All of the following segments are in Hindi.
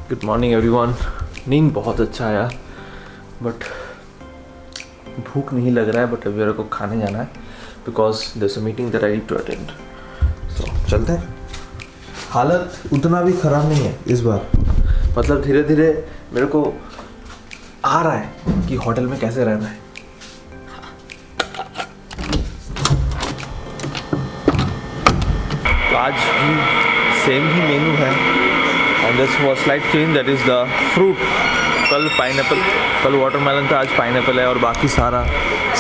Good morning everyone. नींद बहुत अच्छा आया बट भूख नहीं लग रहा है, बट अभी मेरे को खाने जाना है because there is a meeting that I need to attend. So चलते हैं। हालत उतना भी ख़राब नहीं है इस बार, मतलब धीरे धीरे मेरे को आ रहा है कि होटल में कैसे रहना है। तो आज भी सेम ही मेनू है and this was slight change, that is the fruit. कल पाइनएप्पल, कल वाटरमेलन था, आज पाइनएप्पल है और बाकी सारा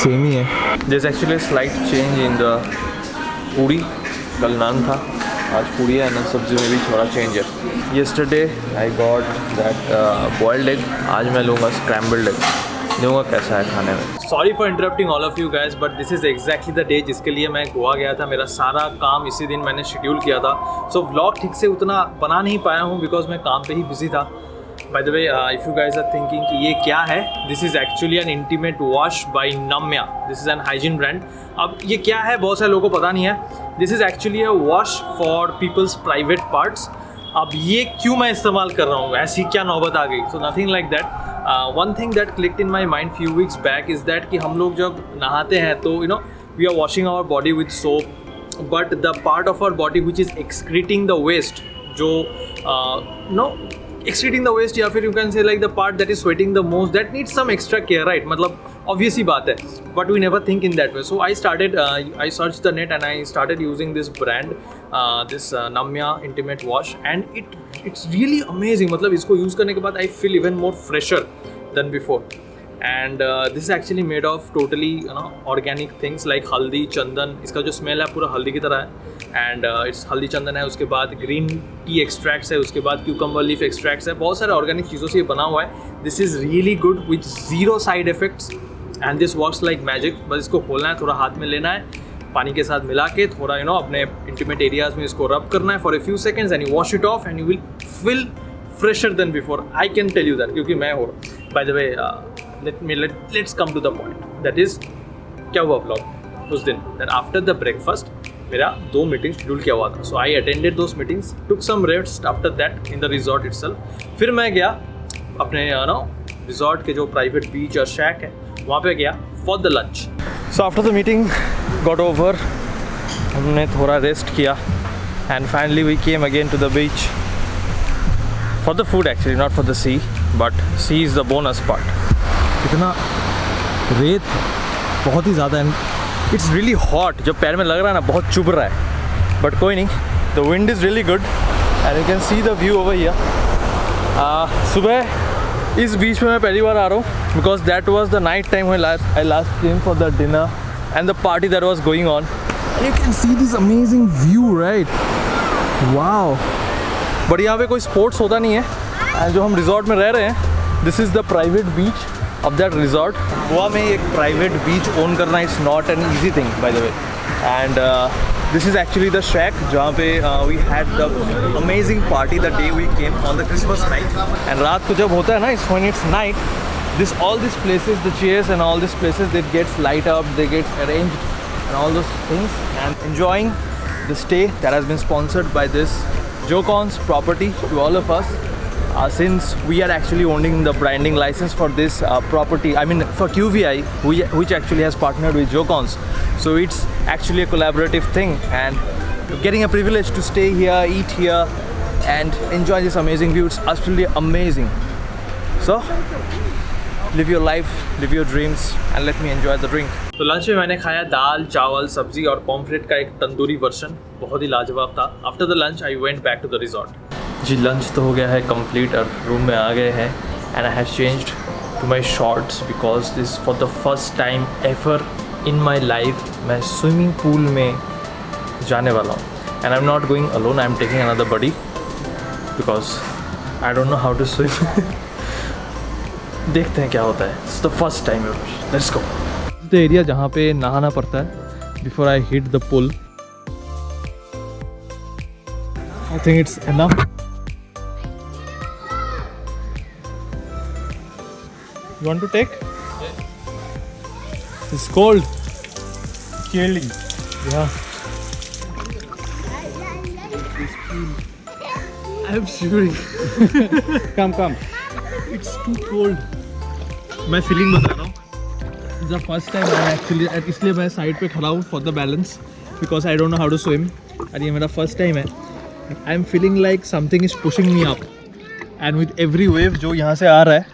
सेम ही है। This actually slight change in the puri, कल नान था, आज पूड़ी है, एंड सब्जी में भी थोड़ा चेंज है। Yesterday I got that boiled egg, आज मैं लूँगा स्क्रैम्बल्ड एग, लूँगा कैसा है खाने में। Sorry for interrupting all of you guys, but this is exactly the day जिसके लिए मैं गोवा गया था। मेरा सारा काम इसी दिन मैंने शेड्यूल किया था, सो व्लॉग ठीक से उतना बना नहीं पाया हूँ बिकॉज मैं काम पे ही बिजी था। By the way, if you guys are thinking कि ये क्या है, this is actually an intimate wash by Namyaa. This is an hygiene brand. अब ये क्या है बहुत सारे लोगों को पता नहीं है। This is actually a wash for people's private parts. अब ये क्यों मैं इस्तेमाल कर रहा हूँ, ऐसी क्या नौबत आ गई? So nothing like that. One thing that clicked in my mind few weeks back is that कि हम लोग जब नहाते हैं तो you know we are washing our body with soap, but the part of our body which is excreting the waste, जो नो excreting the waste, या फिर you can say like the part that is sweating the most, that needs some extra care, right? मतलब obvious ही बात है, but we never think in that way. So I started, I searched the net and I started using this brand, this Namya Intimate Wash, and it's really amazing. मतलब इसको use करने के बाद I feel even more fresher than before. And this is actually made of totally organic things like हल्दी, चंदन। इसका जो स्मेल है पूरा हल्दी की तरह है, एंड इट्स हल्दी चंदन है, उसके बाद ग्रीन टी एक्सट्रैक्ट्स है, उसके बाद क्यूकम्बर लीफ एक्सट्रैक्ट्स है, बहुत सारे ऑर्गेनिक चीज़ों से ये बना हुआ है। This is really good with zero side effects and this works like magic. बस इसको खोलना है, थोड़ा हाथ में लेना है, पानी के साथ मिला के थोड़ा अपने इंटीमेट एरियाज़ में इसको रब करना है for a few seconds and you wash it off and you will feel fresher than before. I can tell you that, क्योंकि मैं हो रहा। By the way, let's come to the point, that is क्या हुआ व्लॉग उस दिन, that after the breakfast मेरा 2 मीटिंग्स शेड्यूल किया हुआ था। So I attended those meetings, took some rest after that in the resort itself। फिर मैं गया अपने रिजॉर्ट के जो प्राइवेट बीच और शैक है वहाँ पे गया for the lunch. So after the meeting got over, हमने थोड़ा रेस्ट किया and finally we came again to the beach for the food actually, not for the sea, but sea is the bonus part. इतना रेत है बहुत ही ज़्यादा, एंड इट्स रियली हॉट। जब पैर में लग रहा है ना बहुत चुभ रहा है, बट कोई नहीं, the wind is really good and you can see the view over here. सुबह इस बीच में मैं पहली बार आ रहा हूँ because that was the night time I last came for the dinner and the party that was going on. You can see this amazing view, right? Wow. But यहाँ पे कोई स्पोर्ट्स होता नहीं है, एंड जो हम रिजॉर्ट में रह रहे हैं, this is the private beach of that resort. Goa में एक प्राइवेट बीच ओन करना it's not an easy thing by the way, and this is actually the shack जहाँ पे we had the amazing party the day we came on the Christmas night. And रात को जब होता है ना, it's when it's night, this all this places, the chairs and all this places, they gets light up, they gets arranged and all those things, and enjoying the stay that has been sponsored by this Jocon's property to all of us. Since we are actually owning the branding license for this property, I mean for QVI, which actually has partnered with Jocon's, so it's actually a collaborative thing, and getting a privilege to stay here, eat here, and enjoy this amazing view, it's absolutely amazing. So live your life, live your dreams, and let me enjoy the drink. तो लंच में मैंने खाया दाल, चावल, सब्जी और पॉम्फ्रेट का एक तंदूरी वर्जन, बहुत ही लाजवाब था। After the lunch I went back to the resort. जी लंच तो हो गया है कंप्लीट और रूम में आ गए हैं, and I have changed to my shorts because this for the first time ever in my life मैं स्विमिंग पूल में जाने वाला हूँ, and I am not going alone, I am taking another buddy because I don't know how to swim. देखते हैं क्या होता है, it's the first time ever, let's go. The area जहाँ पे नहाना पड़ता है before I hit the pull. I think it's enough. You want to take? It's cold. Chilly. Yeah. I'm shivering. Come. It's too cold. मैं फीलिंग बता रहा हूँ. The first time I actually, इसलिए मैं साइड पे खड़ा हूँ for the balance because I don't know how to swim. और ये मेरा first time है. I'm feeling like something is pushing me up. And with every wave जो यहाँ से आ रहा है,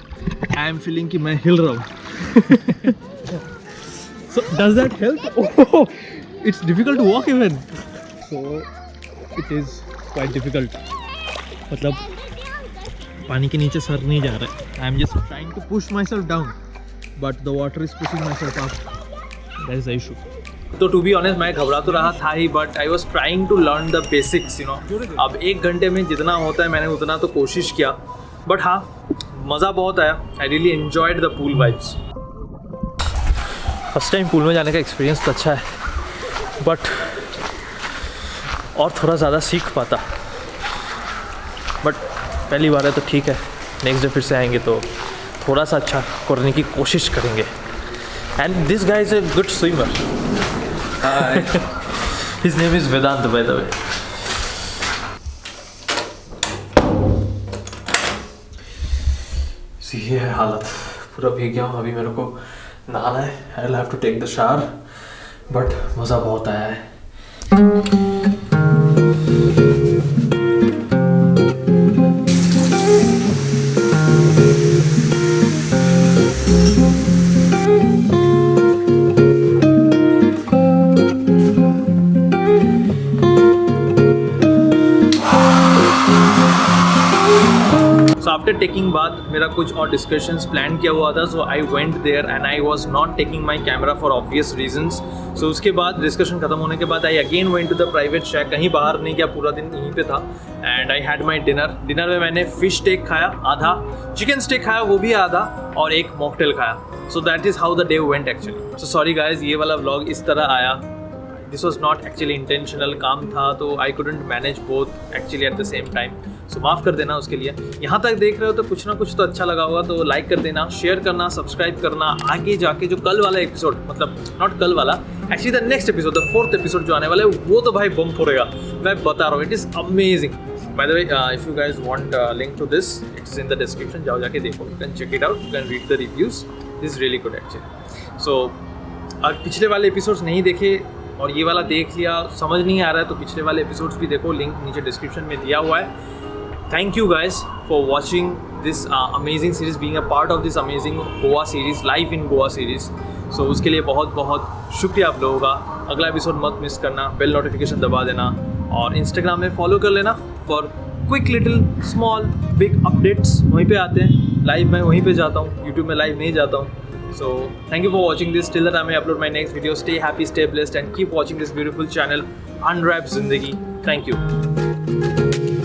I am feeling कि मैं हिल रहा हूँ. So does that help? Oh, it's difficult to walk even. So it is quite difficult. मतलब पानी के नीचे सर नहीं जा रहा है. I am just trying to push myself down, but the water is pushing myself up. That is the issue. तो टू बी ऑनेस्ट मैं घबरा तो रहा था ही, but I was trying to learn the basics you know. अब 1 घंटे में जितना होता है मैंने उतना तो कोशिश किया, बट हाँ मज़ा बहुत आया. I really enjoyed the pool vibes. First time pool में जाने का एक्सपीरियंस तो अच्छा है, बट और थोड़ा ज़्यादा सीख पाता. बट पहली बार है तो ठीक है, नेक्स्ट डे फिर से आएंगे तो थोड़ा सा अच्छा करने की कोशिश करेंगे. And this guy is a good swimmer. Hi. His name is Vedant, by the way. See, ये है हालत. पूरा भीग गया हूँ. अभी मेरे को नहाना है. I'll have to take the shower. But मज़ा बहुत आया है. आफ्टर टेकिंग बात मेरा कुछ और डिस्कशंस प्लान किया हुआ था. So I went there and I was not taking my camera for obvious reasons. So उसके बाद डिस्कशन खत्म होने के बाद I again went to the private shack. कहीं बाहर नहीं गया, पूरा दिन यहीं पे था. And I had my dinner में मैंने फिश स्टेक खाया आधा, चिकन स्टेक खाया वो भी आधा, और एक मॉकटेल खाया. So that is how the day went actually. So sorry guys, ये वाला व्लॉग इस तरह आया. This was not actually intentional. काम था तो I couldn't manage both actually at the same time. So माफ़ कर देना उसके लिए. यहाँ तक देख रहे हो तो कुछ ना कुछ तो अच्छा लगा होगा, तो लाइक कर देना, शेयर करना, सब्सक्राइब करना. आगे जाके जो कल वाला एपिसोड, मतलब नॉट कल वाला, actually the next episode, the 4th episode जो आने वाला है वो तो भाई बम फोड़ेगा. मैं बता रहा हूँ, it is amazing. By the way, if you guys want link to this, it's in the description. जाओ जाके देखो, you can check it out, you can read the reviews. This is really good actually. So पिछले वाले एपिसोड्स नहीं देखे और ये वाला देख लिया, समझ नहीं आ रहा है तो पिछले वाले एपिसोड्स भी देखो, लिंक नीचे डिस्क्रिप्शन में दिया हुआ है. Thank you guys for watching this amazing series, being a part of this amazing Goa series, live in Goa series. So उसके लिए बहुत बहुत शुक्रिया आप लोगों का. अगला एपिसोड मत मिस करना, बेल नोटिफिकेशन दबा देना, और इंस्टाग्राम में फॉलो कर लेना for quick little small big updates. वहीं पे आते हैं लाइव, मैं वहीं पे जाता हूँ, यूट्यूब में लाइव नहीं जाता हूँ. So thank you for watching this. Till the time I upload my next video, stay happy, stay blessed, and keep watching this beautiful channel, Unwrap Zindagi. Thank you.